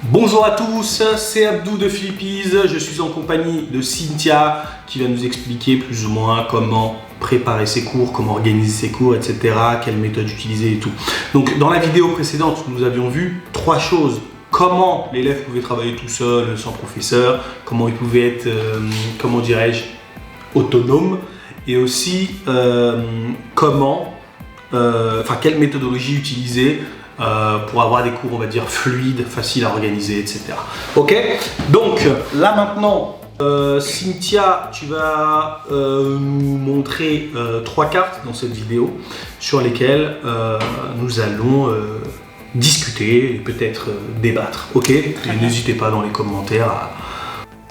Bonjour à tous, c'est Abdou de Philippies. Je suis en compagnie de Cynthia qui va nous expliquer plus ou moins comment préparer ses cours, comment organiser ses cours, etc. Quelle méthode utiliser et tout. Donc dans la vidéo précédente, nous avions vu 3 choses. Comment l'élève pouvait travailler tout seul, sans professeur, comment il pouvait être, comment dirais-je, autonome, et aussi quelle méthodologie utiliser pour avoir des cours, on va dire, fluides, faciles à organiser, etc. Ok. Donc là maintenant, Cynthia, tu vas nous montrer 3 cartes dans cette vidéo sur lesquelles nous allons discuter et peut-être débattre. Ok. Et n'hésitez pas dans les commentaires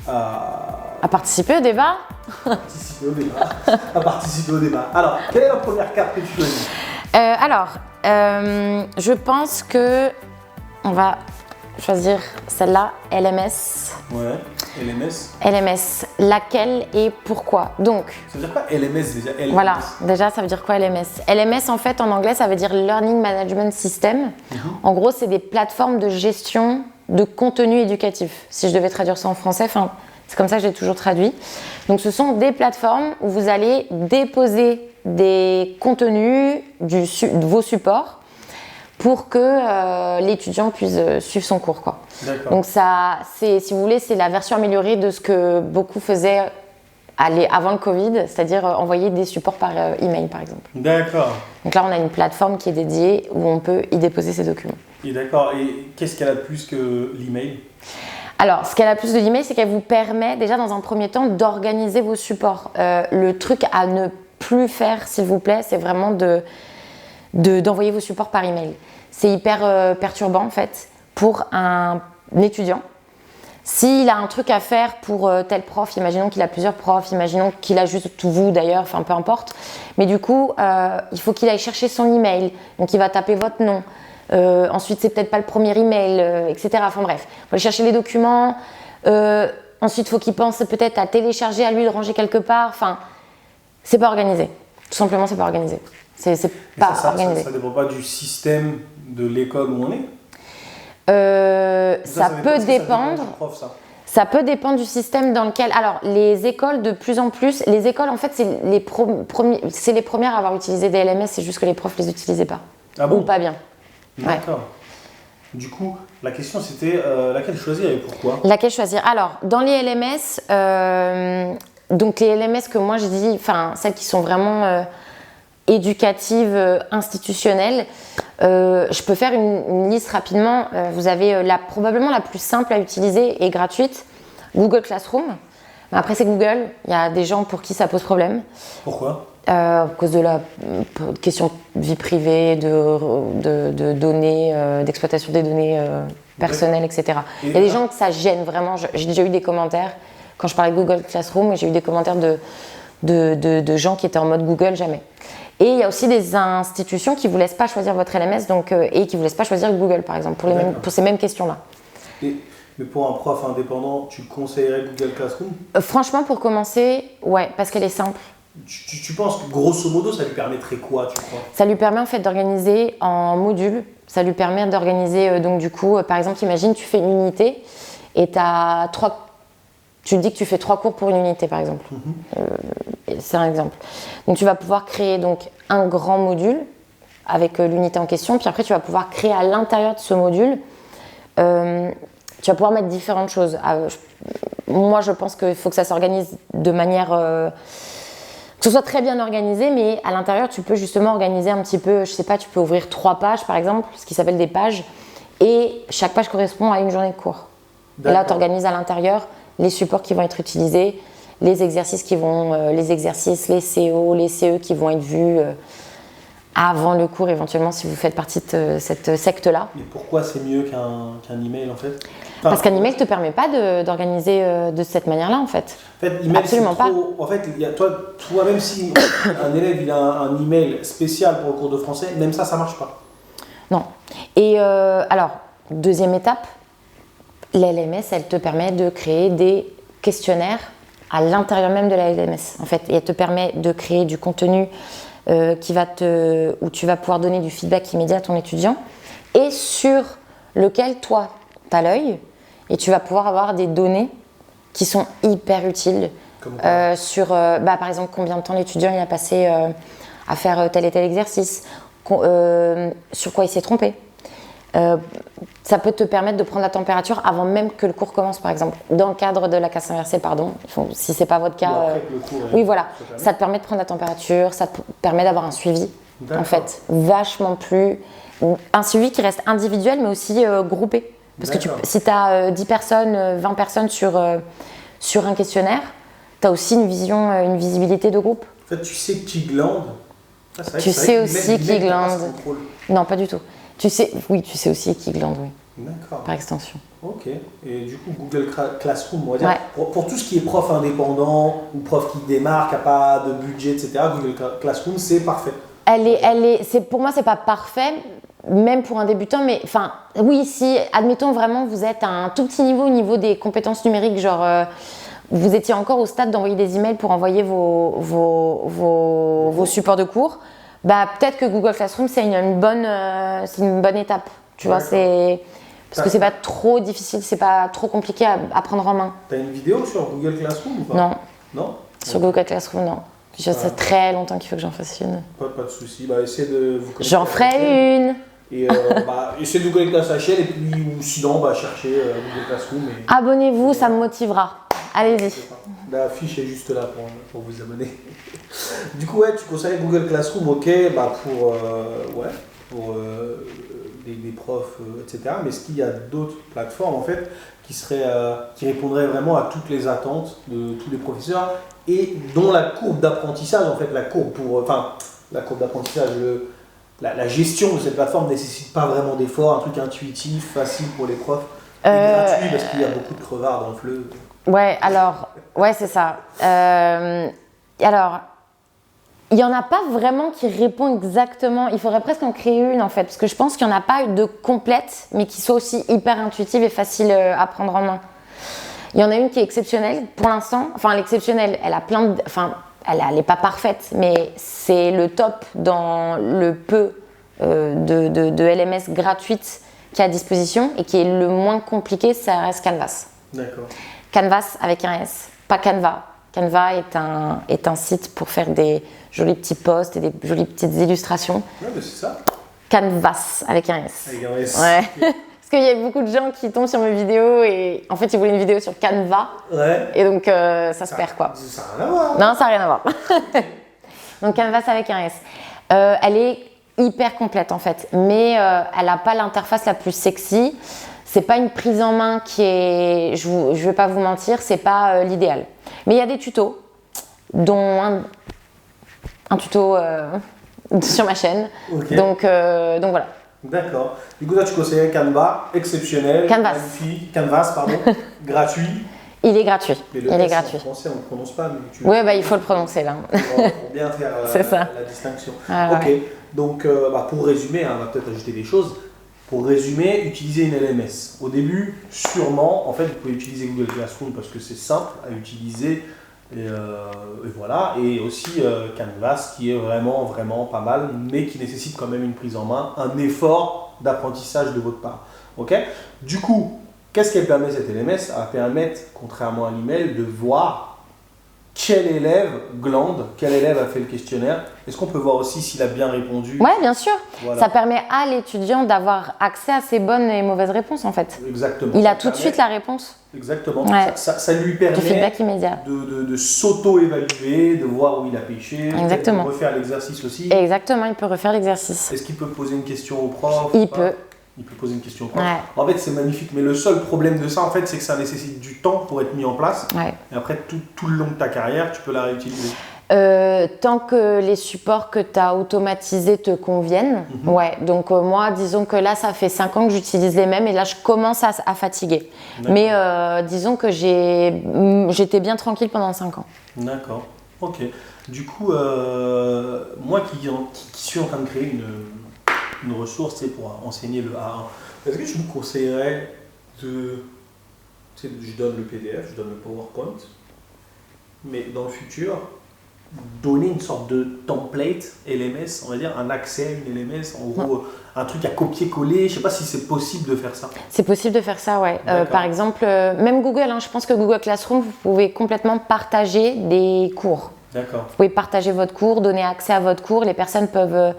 à participer au débat. À participer au débat. Alors, quelle est la première carte que tu choisis? Je pense que on va choisir celle-là, LMS. Ouais, LMS. LMS, laquelle et pourquoi. Donc, ça veut dire quoi LMS déjà? LMS. Voilà, déjà ça veut dire quoi LMS? LMS en fait en anglais ça veut dire Learning Management System. En gros c'est des plateformes de gestion de contenu éducatif. Si je devais traduire ça en français, c'est comme ça que j'ai toujours traduit. Donc ce sont des plateformes où vous allez déposer des contenus de vos supports pour que l'étudiant puisse suivre son cours, quoi. Donc ça, si vous voulez, c'est la version améliorée de ce que beaucoup faisaient avant le Covid, c'est-à-dire envoyer des supports par email, par exemple. D'accord. Donc là, on a une plateforme qui est dédiée où on peut y déposer ces documents. Et d'accord. Et qu'est-ce qu'elle a de plus que l'email? Alors, ce qu'elle a plus de l'email, c'est qu'elle vous permet déjà dans un premier temps d'organiser vos supports. Le truc à ne plus faire, s'il vous plaît, c'est vraiment d'envoyer vos supports par email. C'est hyper perturbant en fait pour un étudiant. S'il a un truc à faire pour tel prof, imaginons qu'il a plusieurs profs, imaginons qu'il a juste vous d'ailleurs, enfin peu importe. Mais du coup, il faut qu'il aille chercher son email. Donc il va taper votre nom. Ensuite, c'est peut-être pas le premier email, etc. Enfin bref, il faut aller chercher les documents. Ensuite, il faut qu'il pense peut-être à télécharger, à lui le ranger quelque part. Enfin, c'est pas organisé. Tout simplement, c'est pas organisé. C'est pas organisé. Ça dépend pas du système de l'école où on est? Ça peut dépendre. Ça peut dépendre du système dans lequel. Alors, les écoles, de plus en plus, les écoles, en fait, c'est les premières à avoir utilisé des LMS, c'est juste que les profs les utilisaient pas. Ah bon? Ou pas bien. D'accord. Ouais. Du coup, la question c'était laquelle choisir et pourquoi? Laquelle choisir? Alors, dans les LMS, donc les LMS que moi je dis, enfin celles qui sont vraiment éducatives, institutionnelles, je peux faire une liste rapidement. Vous avez probablement la plus simple à utiliser et gratuite, Google Classroom. Mais après c'est Google, il y a des gens pour qui ça pose problème. Pourquoi? À cause de la question de vie privée, de données, d'exploitation des données personnelles, etc. Il y a des gens que ça gêne vraiment. J'ai déjà eu des commentaires, quand je parlais de Google Classroom, j'ai eu des commentaires de gens qui étaient en mode Google, jamais. Et il y a aussi des institutions qui ne vous laissent pas choisir votre LMS et qui ne vous laissent pas choisir Google, par exemple, pour ces mêmes questions-là. Mais pour un prof indépendant, tu conseillerais Google Classroom? Franchement, pour commencer, ouais, parce qu'elle est simple. Tu penses que grosso modo ça lui permettrait quoi, tu crois? Ça lui permet en fait d'organiser en modules. Ça lui permet d'organiser donc du coup, par exemple, imagine tu fais une unité et tu dis que tu fais 3 cours pour une unité par exemple. C'est un exemple. Donc tu vas pouvoir créer donc un grand module avec l'unité en question, puis après tu vas pouvoir créer à l'intérieur de ce module, tu vas pouvoir mettre différentes choses. Moi je pense qu'il faut que ça s'organise de manière que ce soit très bien organisé, mais à l'intérieur, tu peux justement organiser un petit peu, je sais pas, tu peux ouvrir 3 pages par exemple, ce qui s'appelle des pages, et chaque page correspond à une journée de cours. Et là, tu organises à l'intérieur les supports qui vont être utilisés, les exercices, les CO, les CE qui vont être vus avant le cours, éventuellement, si vous faites partie de cette secte-là. Mais pourquoi c'est mieux qu'un email en fait? Parce qu'un email ne te permet pas d'organiser de cette manière-là en fait. En fait, email, absolument pas. En fait, toi, même si un élève il a un email spécial pour le cours de français, même ça marche pas. Non. Et alors, deuxième étape, l'LMS, elle te permet de créer des questionnaires à l'intérieur même de la LMS. En fait, et elle te permet de créer du contenu où tu vas pouvoir donner du feedback immédiat à ton étudiant et sur lequel toi, tu as l'œil et tu vas pouvoir avoir des données qui sont hyper utiles sur, par exemple, combien de temps l'étudiant il a passé à faire tel et tel exercice, sur quoi il s'est trompé. Ça peut te permettre de prendre la température avant même que le cours commence, par exemple. Dans le cadre de la classe inversée, pardon. Si c'est pas votre cas, oui, voilà. Ça te permet de prendre la température, ça te permet d'avoir un suivi, en fait, vachement plus. Un suivi qui reste individuel, mais aussi groupé. Parce que si tu as 10 personnes, 20 personnes sur un questionnaire, tu as aussi une visibilité de groupe. En fait, tu sais qui glande. Tu sais aussi qui glande. Non, pas du tout. Tu sais aussi qui glande, oui. D'accord. Par extension. Ok. Et du coup, Google Classroom, on va dire, pour tout ce qui est prof indépendant ou prof qui démarre, qui n'a pas de budget, etc., Google Classroom, c'est parfait. Pour moi, c'est pas parfait, même pour un débutant, mais enfin, oui, si, admettons vraiment, vous êtes à un tout petit niveau au niveau des compétences numériques, genre, vous étiez encore au stade d'envoyer des emails pour envoyer vos supports de cours, peut-être que Google Classroom, c'est une bonne étape, tu vois, parce que c'est pas trop difficile, c'est pas trop compliqué à prendre en main. T'as une vidéo sur Google Classroom ou pas? Non. Non? Sur Google Classroom, non. Ça fait très longtemps qu'il faut que j'en fasse une. Pas de souci. Essayez de vous connecter. J'en ferai une. Et essayez de vous connecter à sa chaîne et puis ou sinon cherchez Google Classroom. Abonnez-vous, ça me motivera. Allez-y. La fiche est juste là pour vous abonner. Du coup, tu conseilles Google Classroom, ok, pour des profs, etc. Mais est-ce qu'il y a d'autres plateformes en fait qui répondraient vraiment à toutes les attentes de tous les professeurs et dont la courbe d'apprentissage, en fait, la courbe d'apprentissage, la gestion de cette plateforme ne nécessite pas vraiment d'efforts, un truc intuitif, facile pour les profs et gratuit parce qu'il y a beaucoup de crevards dans le fleuve. Ouais, c'est ça. Alors, il n'y en a pas vraiment qui répond exactement. Il faudrait presque en créer une, en fait, parce que je pense qu'il n'y en a pas de complète, mais qui soit aussi hyper intuitive et facile à prendre en main. Il y en a une qui est exceptionnelle pour l'instant. Enfin, l'exceptionnelle, elle a elle n'est pas parfaite, mais c'est le top dans le peu de LMS gratuite qui est à disposition et qui est le moins compliqué, ça reste Canvas. D'accord. Canvas avec un S, pas Canva. Canva est un site pour faire des jolis petits posts et des jolies petites illustrations. Ouais, mais c'est ça. Canvas avec un S. Avec un S. Ouais. Parce qu'il y a beaucoup de gens qui tombent sur mes vidéos et en fait ils voulaient une vidéo sur Canva. Ouais. Et donc ça se perd quoi. Ça n'a rien à voir. Non, ça n'a rien à voir. Donc Canvas avec un S. Elle est hyper complète en fait, mais elle n'a pas l'interface la plus sexy. C'est pas une prise en main qui est, je vais pas vous mentir, c'est pas l'idéal. Mais il y a des tutos, dont un tuto sur ma chaîne. Okay. Donc voilà. D'accord. Du coup, là, tu conseillais Canva, exceptionnel. Canvas, pardon, gratuit. Il est gratuit. Mais le S en français, on ne le prononce pas. Oui, il faut le prononcer là. Pour bien faire la distinction. Ok. Ouais. Donc, pour résumer, on va peut-être ajouter des choses. Pour résumer, utilisez une LMS. Au début, sûrement, en fait, vous pouvez utiliser Google Classroom parce que c'est simple à utiliser. Et voilà. Et aussi Canvas qui est vraiment, vraiment pas mal, mais qui nécessite quand même une prise en main, un effort d'apprentissage de votre part. Ok ? Du coup, qu'est-ce qu'elle permet cette LMS ? Elle va permettre, contrairement à l'email, de voir quel élève glande, quel élève a fait le questionnaire. Est-ce qu'on peut voir aussi s'il a bien répondu ? Oui, bien sûr. Voilà. Ça permet à l'étudiant d'avoir accès à ses bonnes et mauvaises réponses en fait. Exactement. Il a tout de suite la réponse. Exactement. Ouais. Ça lui permet de s'auto-évaluer, de voir où il a péché. Exactement. Il peut refaire l'exercice aussi. Exactement, il peut refaire l'exercice. Est-ce qu'il peut poser une question au prof ? Il peut. Il peut poser une question au prof. Ouais. En fait, c'est magnifique. Mais le seul problème de ça, en fait, c'est que ça nécessite du temps pour être mis en place. Ouais. Et après, tout le long de ta carrière, tu peux la réutiliser. Tant que les supports que tu as automatisés te conviennent. Mm-hmm. Ouais. Donc moi, disons que là, ça fait 5 ans que j'utilise les mêmes et là, je commence à fatiguer. D'accord. Mais disons que j'étais bien tranquille pendant 5 ans. D'accord. Ok. Du coup, moi qui suis en train de créer une ressource pour enseigner le A1, est-ce que tu me conseillerais je donne le PDF, je donne le PowerPoint, mais dans le futur, donner une sorte de template LMS, on va dire, un accès à une LMS, en gros, un truc à copier-coller. Je sais pas si c'est possible de faire ça. C'est possible de faire ça, ouais. Par exemple, même Google, je pense que Google Classroom, vous pouvez complètement partager des cours. D'accord. Vous pouvez partager votre cours, donner accès à votre cours. Les personnes peuvent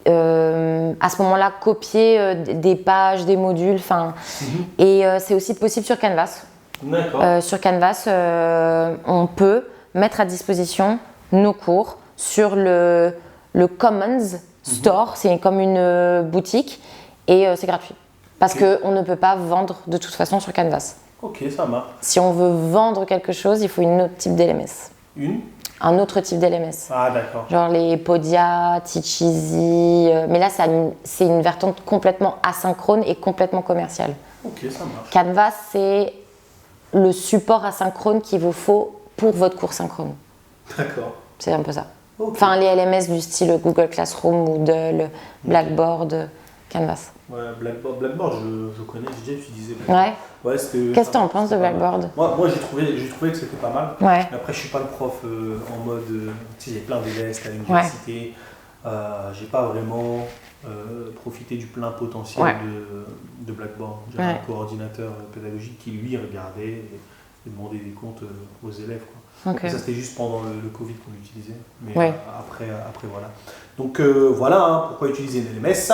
à ce moment-là copier des pages, des modules. Et c'est aussi possible sur Canvas. D'accord. Sur Canvas, on peut mettre à disposition nos cours sur le Commons Store. C'est comme une boutique et c'est gratuit. Parce qu'on ne peut pas vendre de toute façon sur Canvas. Ok, ça marche. Si on veut vendre quelque chose, il faut un autre type d'LMS. Un autre type d'LMS. Ah, d'accord. Genre les Podia, Teach Easy. Mais là, c'est une version complètement asynchrone et complètement commerciale. Ok, ça marche. Canvas, c'est le support asynchrone qu'il vous faut pour votre cours synchrone. D'accord. C'est un peu ça. Okay. Enfin, les LMS du style Google Classroom, Moodle, Blackboard, Canvas. Ouais, Blackboard, je connais, j'ai déjà utilisé Blackboard. Ouais. Qu'est-ce que tu en penses de Blackboard? Moi j'ai trouvé que c'était pas mal. Ouais. Mais après, je suis pas le prof en mode. Tu sais, il y a plein d'élèves à l'université. J'ai pas vraiment profité du plein potentiel de Blackboard. J'avais un coordinateur pédagogique qui, lui, regardait et demandait des comptes aux élèves, quoi. Okay. Ça, c'était juste pendant le Covid qu'on l'utilisait. Mais après, voilà. Donc voilà pourquoi utiliser une LMS.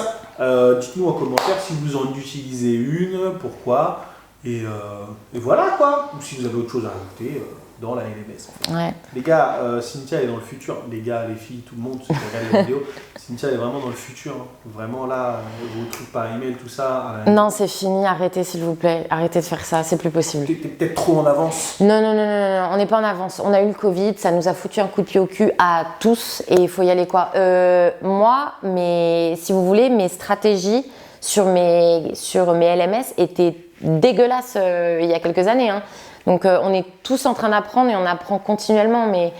Dites-nous en commentaire si vous en utilisez une, pourquoi. Et voilà quoi. Ou si vous avez autre chose à rajouter dans la LMS. En fait. Ouais. Les gars, Cynthia est dans le futur. Les gars, les filles, tout le monde, ceux qui regardent la vidéo. Cynthia est vraiment dans le futur. Vraiment là, vos trucs par email, tout ça. Non, c'est fini. Arrêtez s'il vous plaît. Arrêtez de faire ça. C'est plus possible. T'es peut-être trop en avance. Non. On n'est pas en avance. On a eu le Covid. Ça nous a foutu un coup de pied au cul à tous. Et il faut y aller quoi. Moi, si vous voulez, mes stratégies sur mes LMS étaient dégueulasses il y a quelques années. Donc on est tous en train d'apprendre et on apprend continuellement, mais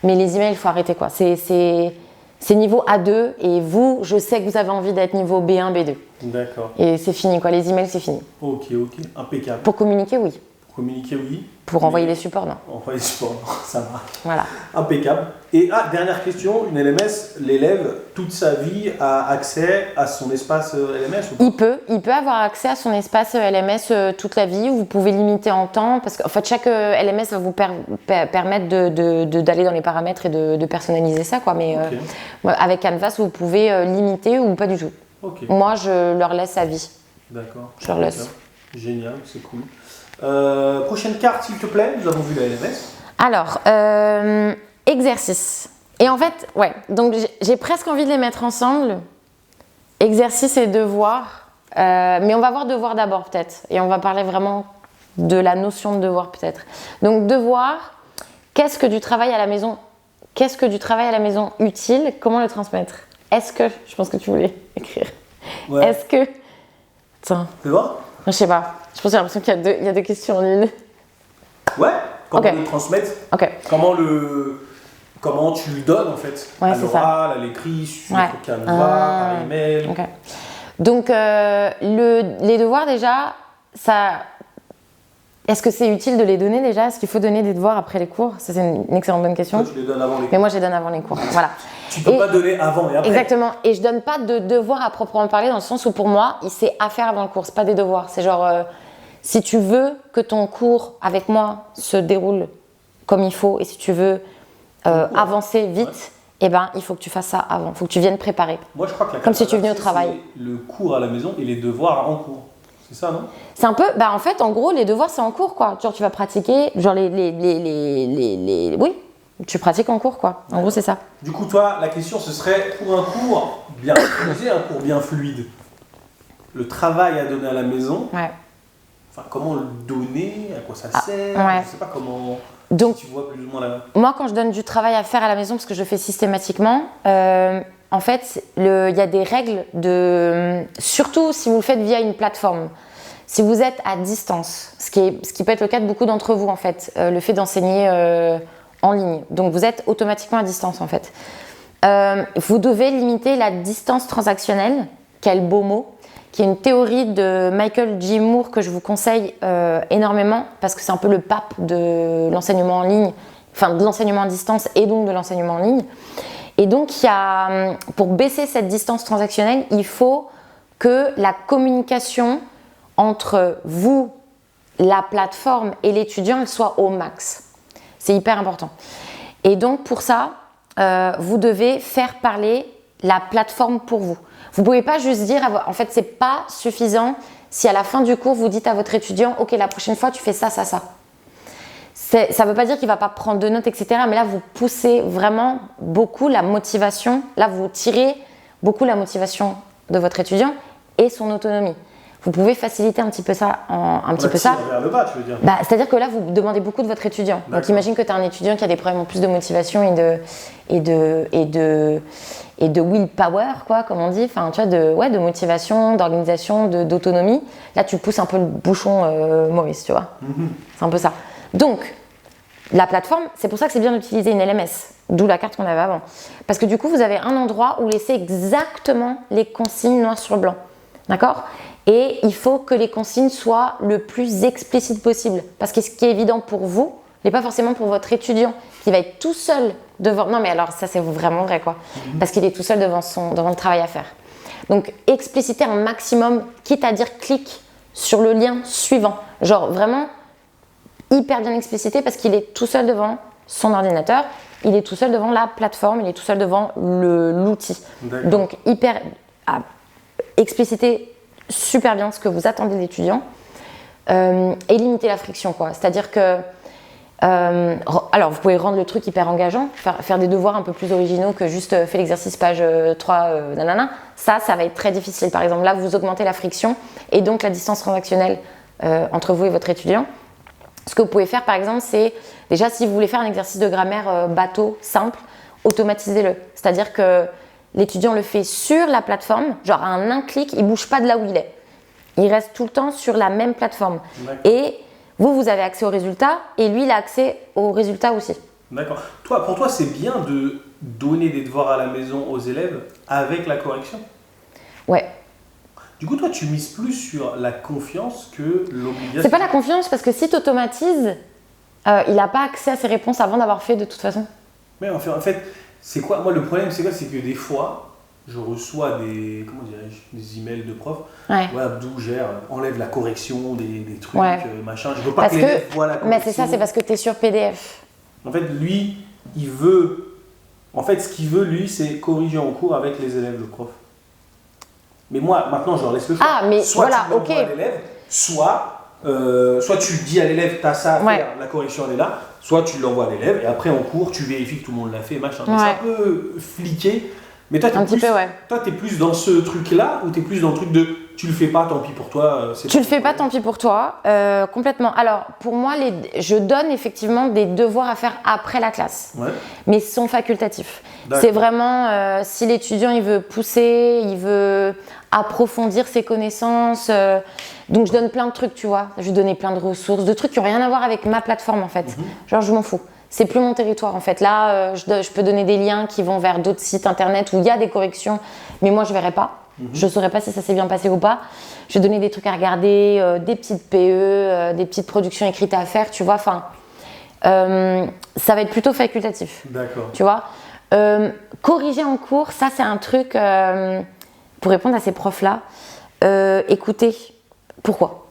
les emails, il faut arrêter quoi. C'est niveau A2 et vous, je sais que vous avez envie d'être niveau B1, B2. D'accord. Et c'est fini quoi, les emails c'est fini. Ok, impeccable. Pour communiquer, oui. Communiquer, oui. Pour envoyer les supports, non. Envoyer les supports, non, ça marche. Voilà. Impeccable. Et dernière question, une LMS, l'élève, toute sa vie, a accès à son espace LMS ou pas? Il peut avoir accès à son espace LMS toute la vie. Vous pouvez limiter en temps parce qu'en fait, chaque LMS va vous permettre d'aller dans les paramètres et de personnaliser ça, quoi. Mais avec Canvas, vous pouvez limiter ou pas du tout. Okay. Moi, je leur laisse à vie. D'accord. Je leur laisse. Génial, c'est cool. Prochaine carte, s'il te plaît. Nous avons vu la LMS. Alors, exercice. Et en fait, donc j'ai presque envie de les mettre ensemble. Exercice et devoir. Mais on va voir devoir d'abord, peut-être. Et on va parler vraiment de la notion de devoir, peut-être. Donc, devoir, qu'est-ce que du travail à la maison? Qu'est-ce que du travail à la maison utile? Comment le transmettre? Est-ce que... Je pense que tu voulais écrire. Ouais. Est-ce que... Attends. Tu vois? Je sais pas. Je pense que j'ai l'impression qu'il y a deux questions en une. Ouais. Comment le transmettre? Comment tu le donnes en fait? À l'oral, à l'écrit, sur Canva, par email. Okay. Donc les devoirs déjà, est-ce que c'est utile de les donner déjà? Est-ce qu'il faut donner des devoirs après les cours? Ça c'est une excellente bonne question. Toi, tu les donnes avant les cours. Mais moi je les donne avant les cours. Voilà. Tu peux pas donner avant et après. Exactement. Et je donne pas de devoirs à proprement parler dans le sens où pour moi c'est à faire avant le cours. C'est pas des devoirs. C'est genre si tu veux que ton cours avec moi se déroule comme il faut et si tu veux avancer vite, eh ben, il faut que tu fasses ça avant. Il faut que tu viennes préparer. Moi, je crois que comme si tu venais au travail. Le cours à la maison et les devoirs en cours. C'est ça, non? C'est un peu, en fait, en gros, les devoirs, c'est en cours, quoi. Genre, tu vas pratiquer, genre oui, tu pratiques en cours, quoi. En gros, c'est ça. Du coup, toi, la question, ce serait pour un cours bien organisé, un cours bien fluide, le travail à donner à la maison, enfin, comment le donner, à quoi ça sert, je sais pas comment... Donc, tu vois plus ou moins là. Moi, quand je donne du travail à faire à la maison, parce que je le fais systématiquement, en fait, il y a des règles surtout si vous le faites via une plateforme. Si vous êtes à distance, ce qui peut être le cas de beaucoup d'entre vous, en fait, le fait d'enseigner en ligne. Donc, vous êtes automatiquement à distance, en fait. Vous devez limiter la distance transactionnelle, quel beau mot, qui est une théorie de Michael J. Moore que je vous conseille énormément parce que c'est un peu le pape de l'enseignement en ligne. enfin de l'enseignement à distance et donc de l'enseignement en ligne. Et donc, pour baisser cette distance transactionnelle, il faut que la communication entre vous, la plateforme et l'étudiant, elle soit au max. C'est hyper important. Et donc, pour ça, vous devez faire parler la plateforme pour vous. Vous ne pouvez pas juste dire, en fait, ce n'est pas suffisant si à la fin du cours, vous dites à votre étudiant, ok, la prochaine fois, tu fais ça, ça, ça. Ça ne veut pas dire qu'il ne va pas prendre de notes, etc. Mais là, vous poussez vraiment beaucoup la motivation. Là, vous tirez beaucoup la motivation de votre étudiant et son autonomie. Vous pouvez faciliter un petit peu ça. Vers le bas, tu veux dire. C'est-à-dire que là, vous demandez beaucoup de votre étudiant. Donc, imagine que tu as un étudiant qui a des problèmes en plus de motivation et de willpower, quoi, comme on dit. Enfin, tu vois, de motivation, d'organisation, d'autonomie. Là, tu pousses un peu le bouchon, Maurice, tu vois. C'est un peu ça. Donc, la plateforme, c'est pour ça que c'est bien d'utiliser une LMS, d'où la carte qu'on avait avant. Parce que du coup, vous avez un endroit où laisser exactement les consignes noir sur blanc. D'accord ? Et il faut que les consignes soient le plus explicites possible. Parce que ce qui est évident pour vous n'est pas forcément pour votre étudiant, qui va être tout seul devant… Non mais alors, ça c'est vraiment vrai quoi. Parce qu'il est tout seul devant le travail à faire. Donc, expliciter un maximum, quitte à dire clique sur le lien suivant. Genre vraiment… hyper bien explicité parce qu'il est tout seul devant son ordinateur, il est tout seul devant la plateforme, il est tout seul devant l'outil. Donc, hyper expliciter super bien ce que vous attendez de l'étudiant et limiter la friction, quoi. C'est-à-dire que, alors vous pouvez rendre le truc hyper engageant, faire des devoirs un peu plus originaux que juste fais l'exercice page 3, nanana. Ça va être très difficile. Par exemple, là, vous augmentez la friction et donc la distance transactionnelle entre vous et votre étudiant. Ce que vous pouvez faire, par exemple, c'est déjà si vous voulez faire un exercice de grammaire bateau, simple, automatisez-le. C'est-à-dire que l'étudiant le fait sur la plateforme, genre à un clic, il ne bouge pas de là où il est. Il reste tout le temps sur la même plateforme. Et vous avez accès aux résultats et lui, il a accès aux résultats aussi. D'accord. Pour toi, c'est bien de donner des devoirs à la maison aux élèves avec la correction ? Ouais. Du coup, toi, tu mises plus sur la confiance que l'obligation. C'est pas la confiance, parce que si tu automatises, il n'a pas accès à ses réponses avant d'avoir fait de toute façon. Mais en fait, c'est quoi ? Moi, le problème, c'est quoi ? C'est que des fois, je reçois des emails de profs. Ouais, Abdou gère, enlève la correction des trucs, machin. Je veux pas que l'élève voit la correction. Mais c'est ça, c'est parce que tu es sur PDF. En fait, lui, il veut… En fait, ce qu'il veut, lui, c'est corriger en cours avec les élèves, le prof. Mais moi, maintenant, je leur laisse le faire. Ah, mais soit voilà, tu l'envoies à l'élève, soit tu dis à l'élève, t'as ça à faire, la correction elle est là, soit tu l'envoies à l'élève et après en cours, tu vérifies que tout le monde l'a fait, machin. C'est un peu fliqué. Mais toi, t'es plus dans ce truc-là ou t'es plus dans le truc de tu le fais pas, tant pis pour toi. Tu le fais pas, tant pis pour toi, complètement. Alors, pour moi, je donne effectivement des devoirs à faire après la classe, mais ils sont facultatifs. C'est vraiment, si l'étudiant il veut pousser, il veut approfondir ses connaissances, donc je donne plein de trucs, tu vois. Je vais donner plein de ressources, de trucs qui n'ont rien à voir avec ma plateforme en fait. Genre, je m'en fous. C'est plus mon territoire en fait. Là, je peux donner des liens qui vont vers d'autres sites internet où il y a des corrections, mais moi je verrai pas. Je ne saurais pas si ça s'est bien passé ou pas. Je vais donner des trucs à regarder, des petites PE, des petites productions écrites à faire, tu vois. Enfin, ça va être plutôt facultatif. D'accord. Tu vois. Corriger en cours, ça c'est un truc pour répondre à ces profs-là. Écoutez, pourquoi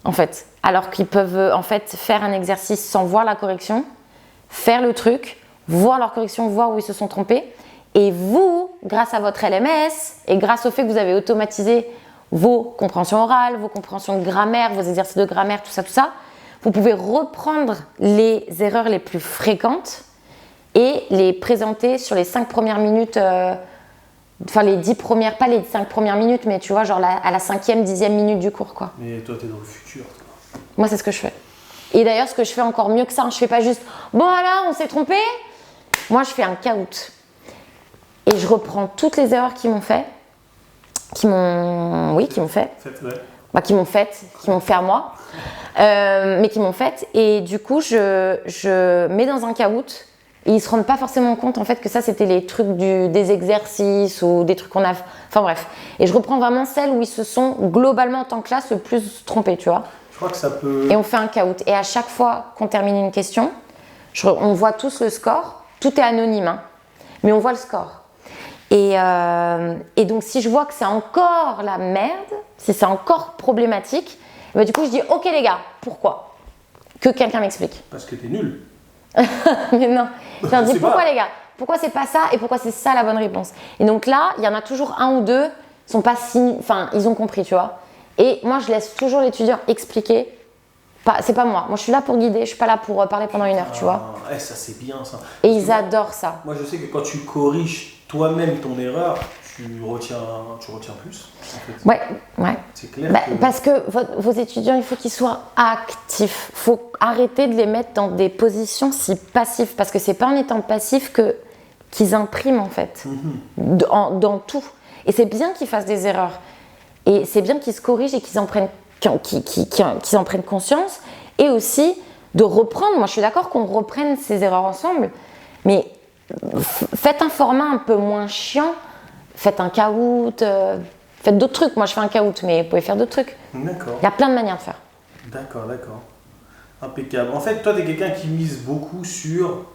en fait ? Alors qu'ils peuvent en fait faire un exercice sans voir la correction, faire le truc, voir leur correction, voir où ils se sont trompés. Et vous, grâce à votre LMS et grâce au fait que vous avez automatisé vos compréhensions orales, vos compréhensions de grammaire, vos exercices de grammaire, tout ça, vous pouvez reprendre les erreurs les plus fréquentes et les présenter sur les 5 premières minutes, enfin les 10 premières, pas les 5 premières minutes, mais tu vois, genre à la 5e, 10e minute du cours, quoi. Mais toi, t'es dans le futur, toi. Moi, c'est ce que je fais. Et d'ailleurs, ce que je fais encore mieux que ça, je fais pas juste « Bon, voilà, on s'est trompé ». Moi, je fais un caout. Et je reprends toutes les erreurs qu'ils m'ont fait, qui m'ont fait à moi, mais qui m'ont fait. Et du coup, je mets dans un caout. Et ils se rendent pas forcément compte en fait que ça c'était les trucs des exercices ou des trucs qu'on a. Enfin bref. Et je reprends vraiment celles où ils se sont globalement en tant que classe le plus trompés, tu vois. Je crois que ça peut. Et on fait un caout. Et à chaque fois qu'on termine une question, On voit tous le score, tout est anonyme, hein, mais on voit le score. Et donc, si je vois que c'est encore la merde, si c'est encore problématique, bah, du coup, je dis « Ok les gars, pourquoi ?» Que quelqu'un m'explique. Parce que t'es nul. Mais non, je leur dis « Pourquoi les gars ? Pourquoi c'est pas ça et pourquoi c'est ça la bonne réponse ?» Et donc là, il y en a toujours un ou deux, sont pas si, enfin, ils ont compris, tu vois. Et moi, je laisse toujours l'étudiant expliquer. C'est pas moi. Moi, je suis là pour guider. Je suis pas là pour parler pendant 1 heure, tu vois. Ça, c'est bien, ça. Et ils adorent ça. Moi, je sais que quand tu corriges toi-même ton erreur, tu retiens plus, en fait. Ouais. C'est clair Parce que vos étudiants, il faut qu'ils soient actifs. Il faut arrêter de les mettre dans des positions si passives. Parce que c'est pas en étant passif qu'ils impriment, en fait. Dans tout. Et c'est bien qu'ils fassent des erreurs. Et c'est bien qu'ils se corrigent et qu'ils en prennent conscience. Et aussi de reprendre. Moi, je suis d'accord qu'on reprenne ces erreurs ensemble. Mais faites un format un peu moins chiant. Faites un caout. Faites d'autres trucs. Moi, je fais un caout, mais vous pouvez faire d'autres trucs. D'accord. Il y a plein de manières de faire. D'accord. Impeccable. En fait, toi, tu es quelqu'un qui mise beaucoup sur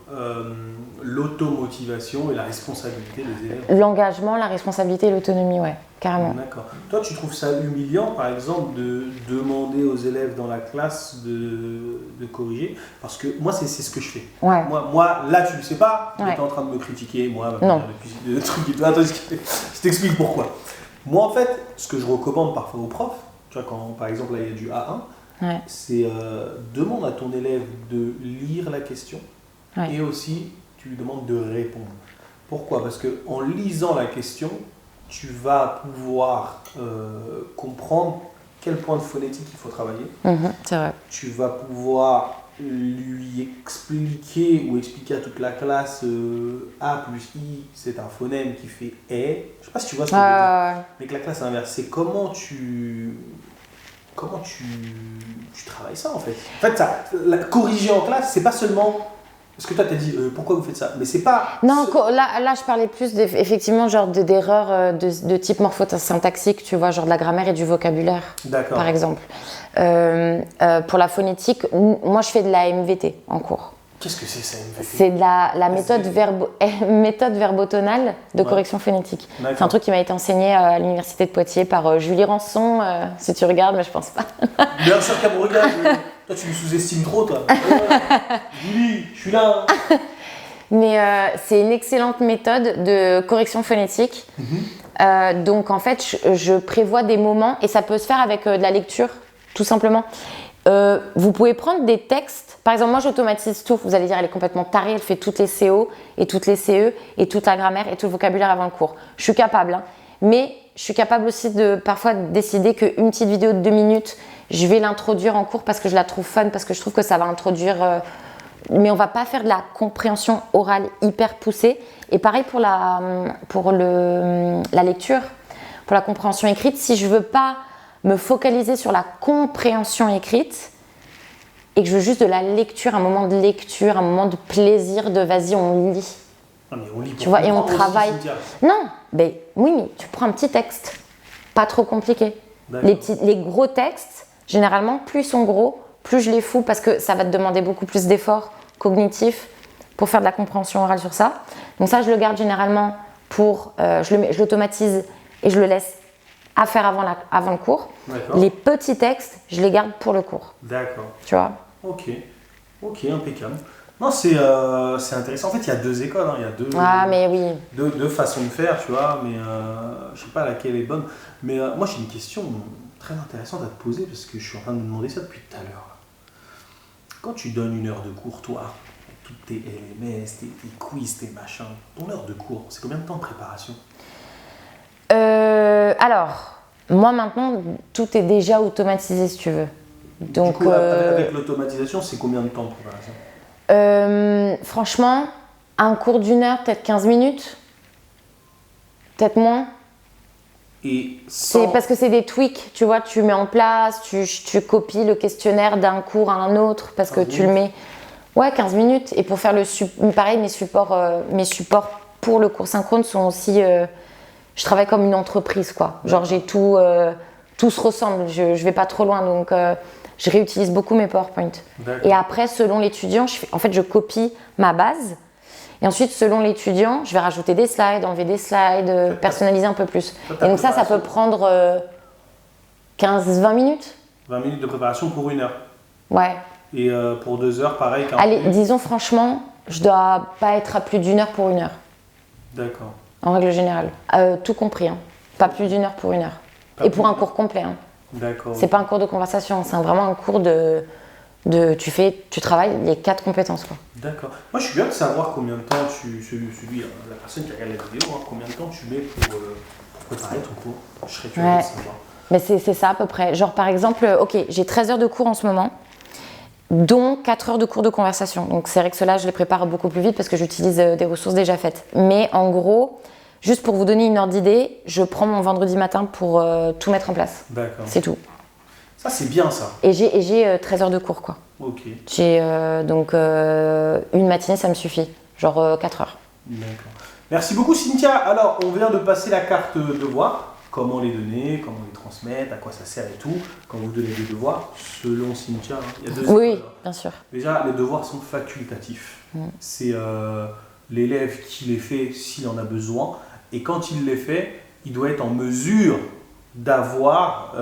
l'automotivation et la responsabilité des élèves. L'engagement, la responsabilité et l'autonomie, ouais, carrément. D'accord. Toi, tu trouves ça humiliant, par exemple, de demander aux élèves dans la classe de corriger? Parce que moi, c'est ce que je fais. Ouais. Moi, là, tu ne le sais pas, tu Ouais. es en train de me critiquer, moi, Non. depuis le truc et tout. Attends, je t'explique pourquoi. Moi, en fait, ce que je recommande parfois aux profs, tu vois, quand, par exemple, là, il y a du A1, Ouais. c'est demande à ton élève de lire la question Ouais. et aussi tu lui demandes de répondre. Pourquoi? Parce qu'en lisant la question, tu vas pouvoir comprendre quel point de phonétique il faut travailler. C'est vrai. Tu vas pouvoir lui expliquer à toute la classe A plus I, c'est un phonème qui fait E. Je sais pas si tu vois ce que je veux dire. Mais que la classe inverse, c'est comment tu travailles ça en fait. En fait, corriger en classe, c'est pas seulement. Parce que toi, tu as dit pourquoi vous faites ça, mais c'est pas. Non, là, je parlais plus effectivement genre d'erreurs de type morphosyntaxique, tu vois, genre de la grammaire et du vocabulaire, par exemple. Pour la phonétique, moi, je fais de la MVT en cours. Qu'est-ce que c'est ça, MVT? C'est de la méthode verbotonale de correction phonétique. C'est un truc qui m'a été enseigné à l'université de Poitiers par Julie Rançon, si tu regardes, mais je pense pas. Bien sûr qu'elle me regarde. Toi, tu me sous-estimes trop, toi. Julie, je suis là. Mais c'est une excellente méthode de correction phonétique. Donc, en fait, je prévois des moments, et ça peut se faire avec de la lecture, tout simplement. Vous pouvez prendre des textes. Par exemple, moi, j'automatise tout. Vous allez dire, elle est complètement tarée, elle fait toutes les CO et toutes les CE et toute la grammaire et tout le vocabulaire avant le cours. Je suis capable, hein. Mais je suis capable aussi de parfois décider qu'une petite vidéo de 2 minutes, je vais l'introduire en cours parce que je la trouve fun, parce que je trouve que ça va introduire... mais on va pas faire de la compréhension orale hyper poussée. Et pareil pour la lecture, pour la compréhension écrite. Si je veux pas me focaliser sur la compréhension écrite et que je veux juste de la lecture, un moment de lecture, un moment de plaisir, de vas-y, on lit. Non, mais on lit tu vois, et on travaille. Non, mais oui, mais tu prends un petit texte, pas trop compliqué. Les gros textes, généralement, plus ils sont gros, plus je les fous parce que ça va te demander beaucoup plus d'efforts cognitifs pour faire de la compréhension orale sur ça. Donc ça, je le garde généralement pour... je l'automatise et je le laisse à faire avant le cours. Les petits textes, je les garde pour le cours. D'accord. Tu vois? Ok, impeccable. Non, c'est intéressant. En fait, il y a 2 écoles, hein. Il y a mais oui. deux façons de faire, tu vois, mais je sais pas laquelle est bonne. Mais moi, j'ai une question très intéressante à te poser parce que je suis en train de me demander ça depuis tout à l'heure. Quand tu donnes 1 heure de cours, toi, avec toutes tes LMS, tes quiz, tes machins, ton heure de cours, c'est combien de temps de préparation? Alors, moi maintenant, tout est déjà automatisé si tu veux. Donc, du coup, avec l'automatisation, c'est combien de temps de préparation? Franchement, un cours d'1 heure, peut-être 15 minutes, peut-être moins. Et c'est parce que c'est des tweaks, tu vois, tu mets en place, tu copies le questionnaire d'un cours à un autre parce que tu le mets. Ouais, 15 minutes. Et pour faire pareil, mes supports pour le cours synchrone sont aussi. Je travaille comme une entreprise, quoi. Genre, j'ai tout se ressemble, je vais pas trop loin. Donc, je réutilise beaucoup mes PowerPoint. Et après, selon l'étudiant, je copie ma base. Et ensuite, selon l'étudiant, je vais rajouter des slides, enlever des slides, personnaliser un peu plus. Et donc ça peut prendre 15-20 minutes. 20 minutes de préparation pour 1 heure. Ouais. Et pour 2 heures, pareil. Allez, disons franchement, je dois pas être à plus d'1 heure pour 1 heure. D'accord. En règle générale. Tout compris. Hein. Pas plus d'1 heure pour 1 heure. Et pour un cours complet. Hein. D'accord. C'est pas un cours de conversation, c'est vraiment un cours tu travailles les 4 compétences. Quoi. D'accord. Moi, je suis bien de savoir combien de temps la personne qui regarde la vidéo, combien de temps tu mets pour préparer ton cours. Je serais curieux de savoir. Mais c'est ça à peu près. Genre par exemple, j'ai 13 heures de cours en ce moment, dont 4 heures de cours de conversation. Donc c'est vrai que ceux-là, je les prépare beaucoup plus vite parce que j'utilise des ressources déjà faites. Mais en gros, juste pour vous donner une ordre d'idée, je prends mon vendredi matin pour tout mettre en place. D'accord. C'est tout. Ça, c'est bien ça. Et j'ai 13 heures de cours, quoi. Ok. J'ai donc une matinée, ça me suffit. Genre 4 heures. D'accord. Merci beaucoup, Cynthia. Alors, on vient de passer la carte devoir. Comment les donner, comment les transmettre, à quoi ça sert et tout. Quand vous donnez des devoirs, selon Cynthia, il y a 2 écoles. Oui, bien sûr. Déjà, les devoirs sont facultatifs. C'est l'élève qui les fait s'il en a besoin. Et quand il les fait, il doit être en mesure d'avoir,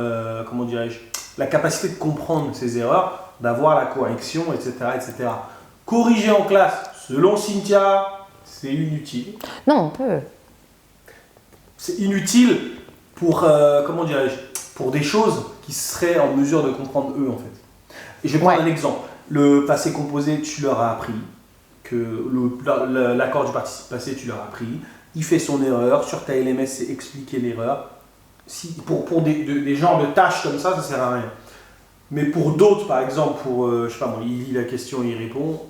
comment dirais-je, la capacité de comprendre ses erreurs, d'avoir la correction, etc., etc. Corriger en classe, selon Cynthia, c'est inutile. Non, on peut. C'est inutile pour, comment dirais-je, pour des choses qui seraient en mesure de comprendre eux, en fait. Et je vais prendre un exemple. Le passé composé, tu leur as appris. Que l'accord du participe passé, tu leur as appris. Il fait son erreur. Sur ta LMS, c'est expliquer l'erreur. Pour des genres de tâches comme ça sert à rien. Mais pour d'autres, par exemple, je sais pas moi, il lit la question et il répond,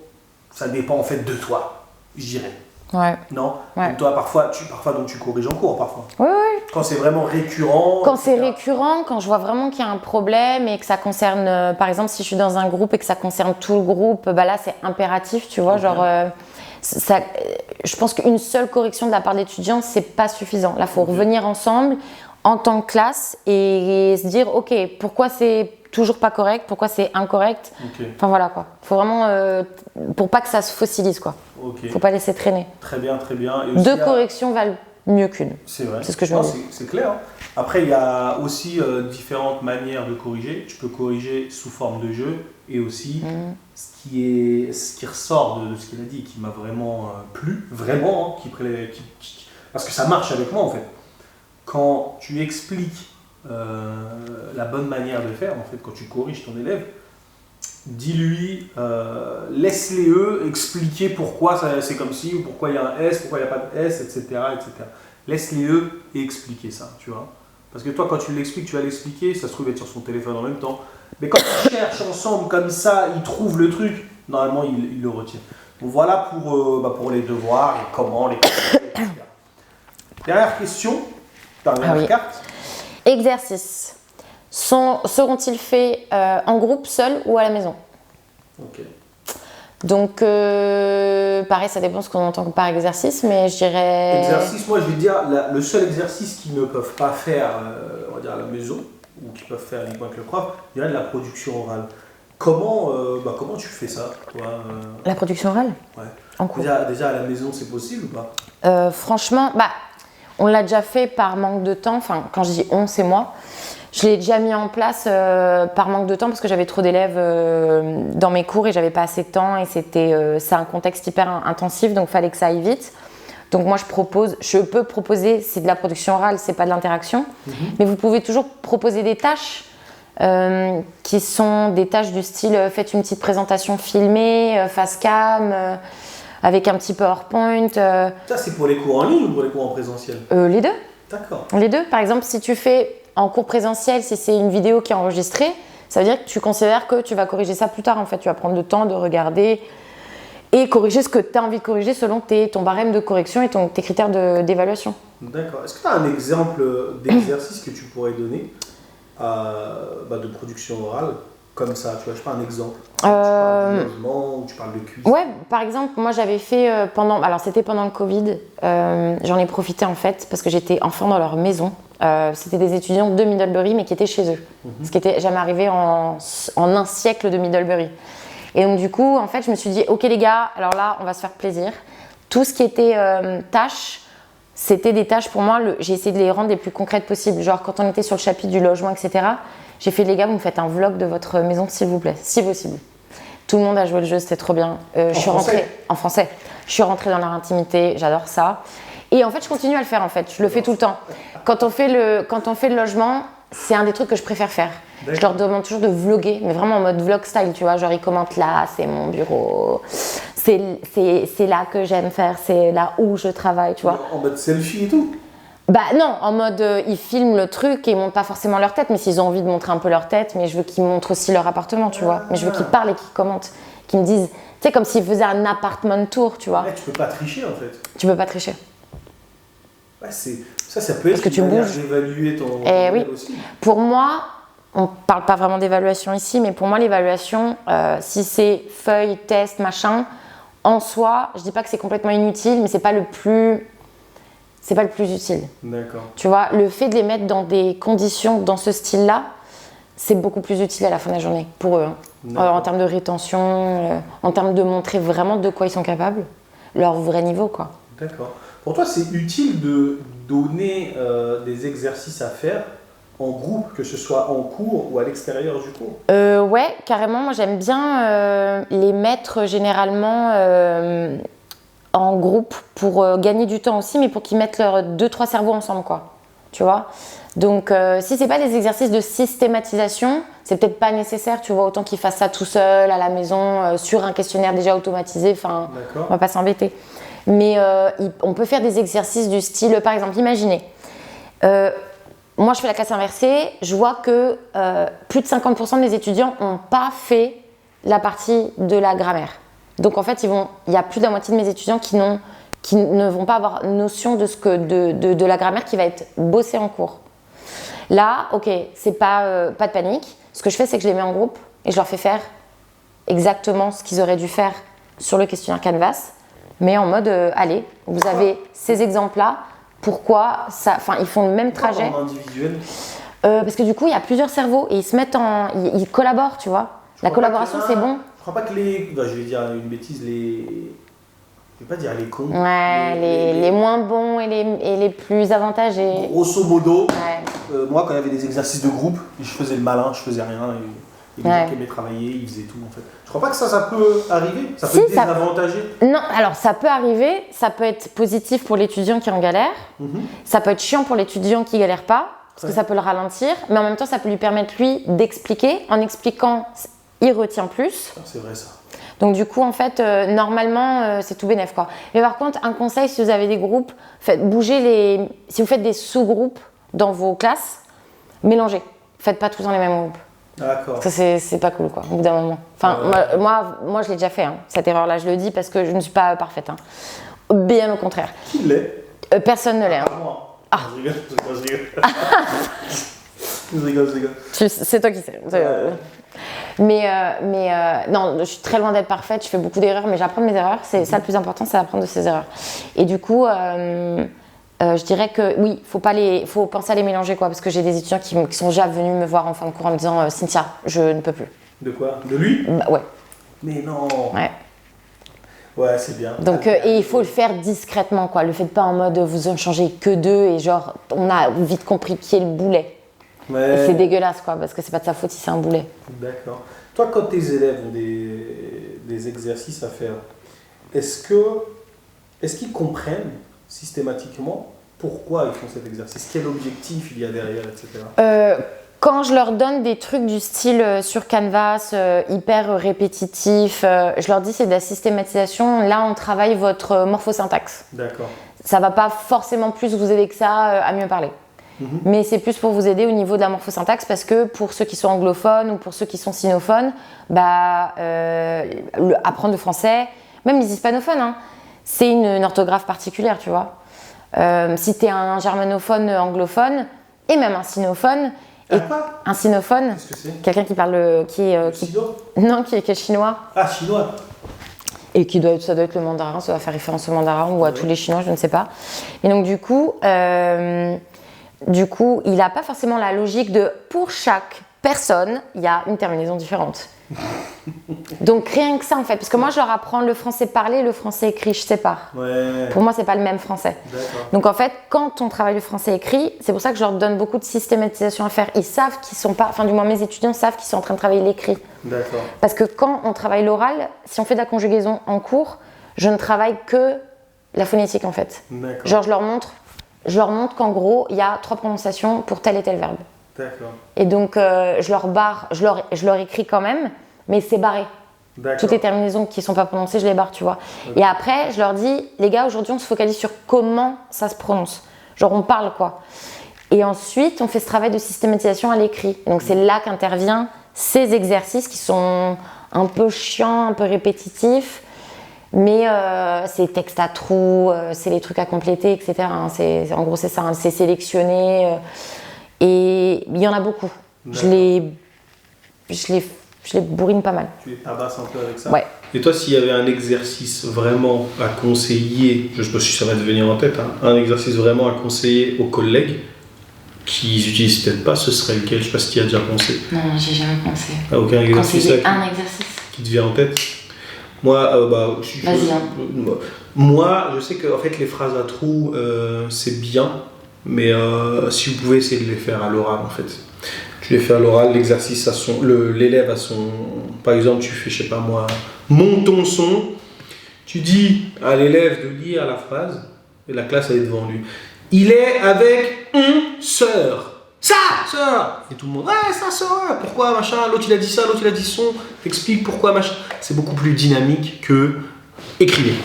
ça dépend en fait de toi, je dirais. Ouais. Non. Ouais. Donc toi, parfois, donc tu corriges en cours, parfois. Oui, oui. Quand c'est vraiment récurrent. Quand c'est récurrent, quand je vois vraiment qu'il y a un problème et que ça concerne, par exemple, si je suis dans un groupe et que ça concerne tout le groupe, bah là, c'est impératif, tu vois, je pense qu'une seule correction de la part de l'étudiant, c'est pas suffisant. Là, il faut revenir ensemble en tant que classe et se dire, ok, pourquoi c'est toujours pas correct, pourquoi c'est incorrect. Enfin voilà quoi. Faut vraiment, pour pas que ça se fossilise quoi. Faut pas laisser traîner. Très bien, très bien. Et aussi, 2 corrections valent mieux qu'une. C'est vrai. C'est ce que je me dis. C'est clair. Après, il y a aussi différentes manières de corriger. Tu peux corriger sous forme de jeu et aussi ce qui ressort de ce qu'il a dit, qui m'a vraiment plu, vraiment, parce que ça marche avec moi en fait. Quand tu expliques la bonne manière de faire, en fait, quand tu corriges ton élève, dis-lui, laisse-les eux expliquer pourquoi c'est comme ci, ou pourquoi il y a un S, pourquoi il n'y a pas de S, etc. etc. Laisse-les eux expliquer ça, tu vois. Parce que toi, quand tu l'expliques, tu vas l'expliquer, ça se trouve être sur son téléphone en même temps. Mais quand ils cherchent ensemble comme ça, ils trouvent le truc, normalement, ils le retiennent. Donc voilà pour les devoirs et comment les corriger, etc. Dernière question, dernière carte. Exercices. Seront-ils faits en groupe, seul ou à la maison? Ok. Donc, pareil, ça dépend ce qu'on entend par exercice, mais je dirais... Exercice, moi je vais dire, le seul exercice qu'ils ne peuvent pas faire, on va dire à la maison, ou qu'ils peuvent faire uniquement avec le prof, il y a de la production orale. Comment tu fais ça, toi La production orale? Ouais. En cours. Déjà à la maison, c'est possible ou pas? Franchement, on l'a déjà fait par manque de temps. Enfin, quand je dis on, c'est moi. Je l'ai déjà mis en place par manque de temps parce que j'avais trop d'élèves dans mes cours et j'avais pas assez de temps et c'est un contexte hyper intensif, donc il fallait que ça aille vite. Donc moi je peux proposer, c'est de la production orale, c'est pas de l'interaction, mais vous pouvez toujours proposer des tâches qui sont des tâches du style faites une petite présentation filmée, face cam, avec un petit PowerPoint. Ça c'est pour les cours en ligne ou pour les cours en présentiel? Les deux. D'accord. Les deux. Par exemple, si tu fais en cours présentiel, si c'est une vidéo qui est enregistrée, ça veut dire que tu considères que tu vas corriger ça plus tard. En fait, tu vas prendre le temps de regarder et corriger ce que tu as envie de corriger selon ton barème de correction et tes critères d'évaluation. D'accord. Est-ce que tu as un exemple d'exercice que tu pourrais donner de production orale comme ça? Tu vois, je sais pas, un exemple. Tu parles de logement ou tu parles de cuisine. Ouais, par exemple, moi j'avais fait c'était pendant le Covid, j'en ai profité en fait parce que j'étais enfant dans leur maison C'était des étudiants de Middlebury, mais qui étaient chez eux. Ce qui n'était jamais arrivé en un siècle de Middlebury. Et donc, du coup, en fait, je me suis dit, OK, les gars, alors là, on va se faire plaisir. Tout ce qui était tâches, c'était des tâches pour moi, j'ai essayé de les rendre les plus concrètes possibles. Genre, quand on était sur le chapitre du logement, etc., j'ai fait, les gars, vous me faites un vlog de votre maison, s'il vous plaît, si possible. Tout le monde a joué le jeu, c'était trop bien. Je suis rentrée en français. Je suis rentrée dans leur intimité, j'adore ça. Et en fait, je continue à le faire, en fait. Je le fais tout le temps. Quand on fait le logement, c'est un des trucs que je préfère faire. Je leur demande toujours de vlogger, mais vraiment en mode vlog style, tu vois. Genre, ils commentent là, c'est mon bureau. C'est là que j'aime faire, c'est là où je travaille, tu vois. En mode selfie et tout? Bah non, en mode ils filment le truc et ils montrent pas forcément leur tête, mais s'ils ont envie de montrer un peu leur tête, mais je veux qu'ils montrent aussi leur appartement, tu vois. Mais je veux qu'ils parlent et qu'ils commentent, qu'ils me disent, tu sais, comme s'ils faisaient un appartement tour, tu vois. Ouais, tu peux pas tricher en fait. Tu peux pas tricher. Ouais, ça peut être une manière d'évaluer ton modèle aussi. Pour moi, on parle pas vraiment d'évaluation ici, mais pour moi l'évaluation, si c'est feuille, test, machin, en soi, je dis pas que c'est complètement inutile, mais c'est pas le plus utile. D'accord. Tu vois, le fait de les mettre dans des conditions dans ce style-là, c'est beaucoup plus utile à la fin de la journée pour eux. En termes de rétention, en termes de montrer vraiment de quoi ils sont capables, leur vrai niveau, quoi. D'accord. Pour toi, c'est utile de donner des exercices à faire en groupe, que ce soit en cours ou à l'extérieur du cours? Ouais, carrément. Moi, j'aime bien les mettre généralement en groupe pour gagner du temps aussi, mais pour qu'ils mettent leurs 2-3 cerveaux ensemble, quoi. Tu vois? Donc, si c'est pas des exercices de systématisation, c'est peut-être pas nécessaire, tu vois, autant qu'ils fassent ça tout seul à la maison, sur un questionnaire déjà automatisé. Enfin, on va pas s'embêter. Mais on peut faire des exercices du style, par exemple, imaginez. Moi, je fais la classe inversée, je vois que plus de 50% de mes étudiants n'ont pas fait la partie de la grammaire. Donc, en fait, il y a plus de la moitié de mes étudiants qui ne vont pas avoir notion de la grammaire qui va être bossée en cours. Là, ok, c'est pas de panique. Ce que je fais, c'est que je les mets en groupe et je leur fais faire exactement ce qu'ils auraient dû faire sur le questionnaire Canvas, mais en mode, allez, vous avez ces exemples-là. Pourquoi ça, enfin, ils font le même trajet. En individuel. Parce que du coup, il y a plusieurs cerveaux et ils se mettent ils collaborent, tu vois. La collaboration, c'est bon. Je crois pas que je vais dire une bêtise, je vais pas dire les cons. Ouais, les moins bons et les plus avantagés. Grosso modo, moi, quand il y avait des exercices de groupe, je faisais le malin, je faisais rien. Et les gens qui aimaient travailler, ils faisaient tout en fait. Je crois pas que ça peut arriver. Ça peut être désavantagé. Non, alors ça peut arriver. Ça peut être positif pour l'étudiant qui est en galère. Ça peut être chiant pour l'étudiant qui galère pas, parce que ça peut le ralentir. Mais en même temps, ça peut lui permettre lui d'expliquer. En expliquant, il retient plus. C'est vrai ça. Donc du coup, en fait, normalement, c'est tout bénef, quoi. Mais par contre, un conseil, si vous avez des groupes, si vous faites des sous-groupes dans vos classes, mélangez. Faites pas tous dans les mêmes groupes. D'accord. Ça, c'est pas cool, quoi, au bout d'un moment. Enfin, moi, je l'ai déjà fait, hein. Cette erreur-là, je le dis parce que je ne suis pas parfaite. Hein. Bien au contraire. Qui l'est? Personne ne l'est. Hein. Moi. Je rigole. C'est toi qui sais. Mais non, je suis très loin d'être parfaite, je fais beaucoup d'erreurs, mais j'apprends de mes erreurs. C'est ça le plus important, c'est d'apprendre de ses erreurs. Et du coup, je dirais que oui, faut penser à les mélanger, quoi, parce que j'ai des étudiants qui sont déjà venus me voir en fin de cours en me disant Cynthia, je ne peux plus. De quoi? De lui? Bah, ouais. Mais non. Ouais. Ouais, c'est bien. Donc, et il faut le faire discrètement, quoi. Le faites pas en mode vous en changez que deux et genre on a vite compris qui est le boulet. Ouais. Et c'est dégueulasse, quoi, parce que c'est pas de sa faute si c'est un boulet. D'accord. Toi, quand tes élèves ont des exercices à faire, est-ce qu'ils comprennent systématiquement pourquoi ils font cet exercice? Quel objectif il y a derrière, etc. Quand je leur donne des trucs du style sur Canvas, hyper répétitif, je leur dis c'est de la systématisation. Là, on travaille votre morphosyntaxe. D'accord. Ça va pas forcément plus vous aider que ça à mieux parler. Mais c'est plus pour vous aider au niveau de la morphosyntaxe parce que pour ceux qui sont anglophones ou pour ceux qui sont sinophones, apprendre le français, même les hispanophones, hein, c'est une orthographe particulière, tu vois. Si tu es un germanophone anglophone et même un sinophone, un sinophone, qu'est-ce que c'est? Quelqu'un qui parle qui est chinois. Ah, chinois. Et ça doit être le mandarin, ça doit faire référence au mandarin ou à tous les chinois, je ne sais pas. Et donc du coup, du coup, il n'a pas forcément la logique de pour chaque personne, il y a une terminaison différente. Donc rien que ça en fait, parce que moi je leur apprends le français parlé, le français écrit, je sépare. Ouais. Pour moi c'est pas le même français. Donc en fait, quand on travaille le français écrit, c'est pour ça que je leur donne beaucoup de systématisation à faire. Ils savent qu'ils sont pas, enfin du moins mes étudiants savent qu'ils sont en train de travailler l'écrit. D'accord. Parce que quand on travaille l'oral, si on fait de la conjugaison en cours, je ne travaille que la phonétique en fait. D'accord. Genre je leur montre qu'en gros il y a 3 prononciations pour tel et tel verbe. D'accord. Et donc je leur barre, je leur écris quand même, mais c'est barré. D'accord. Toutes les terminaisons qui ne sont pas prononcées, je les barre, tu vois. Okay. Et après, je leur dis, les gars, aujourd'hui, on se focalise sur comment ça se prononce. Genre, on parle, quoi. Et ensuite, on fait ce travail de systématisation à l'écrit. Donc, c'est là qu'interviennent ces exercices qui sont un peu chiants, un peu répétitifs. Mais c'est texte à trous, c'est les trucs à compléter, etc. En gros, c'est ça, hein, c'est sélectionné. Et il y en a beaucoup. Je les bourrine pas mal. Tu les tabasses un peu avec ça. Ouais. Et toi, s'il y avait un exercice vraiment à conseiller, je sais pas si ça va te venir en tête, hein, un exercice vraiment à conseiller aux collègues qui n'utilisent peut-être pas, ce serait lequel? Je sais pas si tu y as déjà pensé. Non, j'ai jamais pensé. Ah, aucun exercice un exercice qui te vient en tête? Moi, vas-y. Hein. Moi, je sais que en fait, les phrases à trous, c'est bien, mais si vous pouvez essayer de les faire à l'oral, en fait. Tu les fais à l'oral, l'exercice, l'élève a son... Par exemple, tu fais, je sais pas moi, monte ton son, tu dis à l'élève de lire la phrase, et la classe, elle est devant lui. Il est avec une sœur. Ça, sœur. Et tout le monde, ouais, ça, sœur. Pourquoi, machin? L'autre, il a dit ça, l'autre, il a dit son. T'expliques pourquoi, machin. C'est beaucoup plus dynamique que écrire.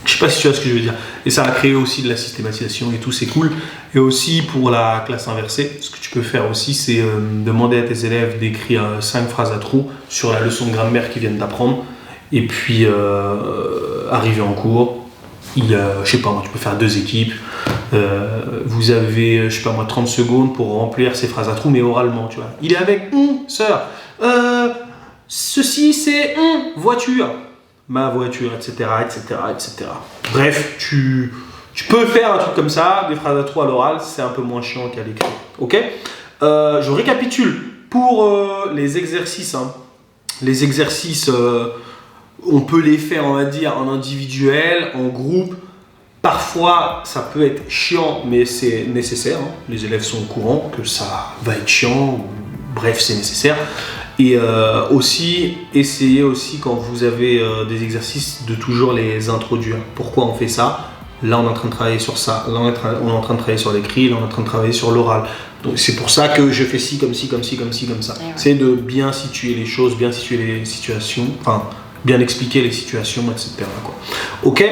Je sais pas si tu vois ce que je veux dire. Et ça a créé aussi de la systématisation et tout, c'est cool. Et aussi pour la classe inversée, ce que tu peux faire aussi, c'est demander à tes élèves d'écrire 5 phrases à trous sur la leçon de grammaire qu'ils viennent d'apprendre. Et puis, arriver en cours, je sais pas moi, tu peux faire 2 équipes. Vous avez, je sais pas moi, 30 secondes pour remplir ces phrases à trous, mais oralement, tu vois. Il est avec une sœur. Ceci, c'est une voiture. Ma voiture, etc., etc., etc. Bref, tu peux faire un truc comme ça, des phrases à trous à l'oral, c'est un peu moins chiant qu'à l'écrit. Ok? Je récapitule pour les exercices. Hein. Les exercices, on peut les faire, on va dire, en individuel, en groupe. Parfois, ça peut être chiant, mais c'est nécessaire. Hein. Les élèves sont au courant que ça va être chiant. Bref, c'est nécessaire. Et aussi, essayez aussi quand vous avez des exercices de toujours les introduire. Pourquoi on fait ça? Là, on est en train de travailler sur ça. Là, on est en train de travailler sur l'écrit. Là, on est en train de travailler sur l'oral. Donc, c'est pour ça que je fais ci, comme ci, comme ci, comme ci, comme ça. Ouais. C'est de bien situer les choses, bien situer les situations, enfin, bien expliquer les situations, etc. Quoi. Ok?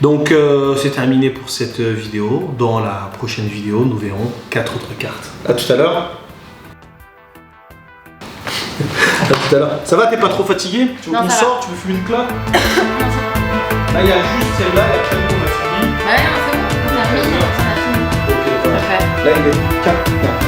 Donc, c'est terminé pour cette vidéo. Dans la prochaine vidéo, nous verrons 4 autres cartes. À tout à l'heure. Tout à l'heure. Ça va, t'es pas trop fatigué? Tu veux qu'on sorte? Tu veux fumer une clope? Là, il y a juste celle-là, et après, on a fini. Ouais, c'est bon, on a fini. Ok, voilà. Là, il est 4.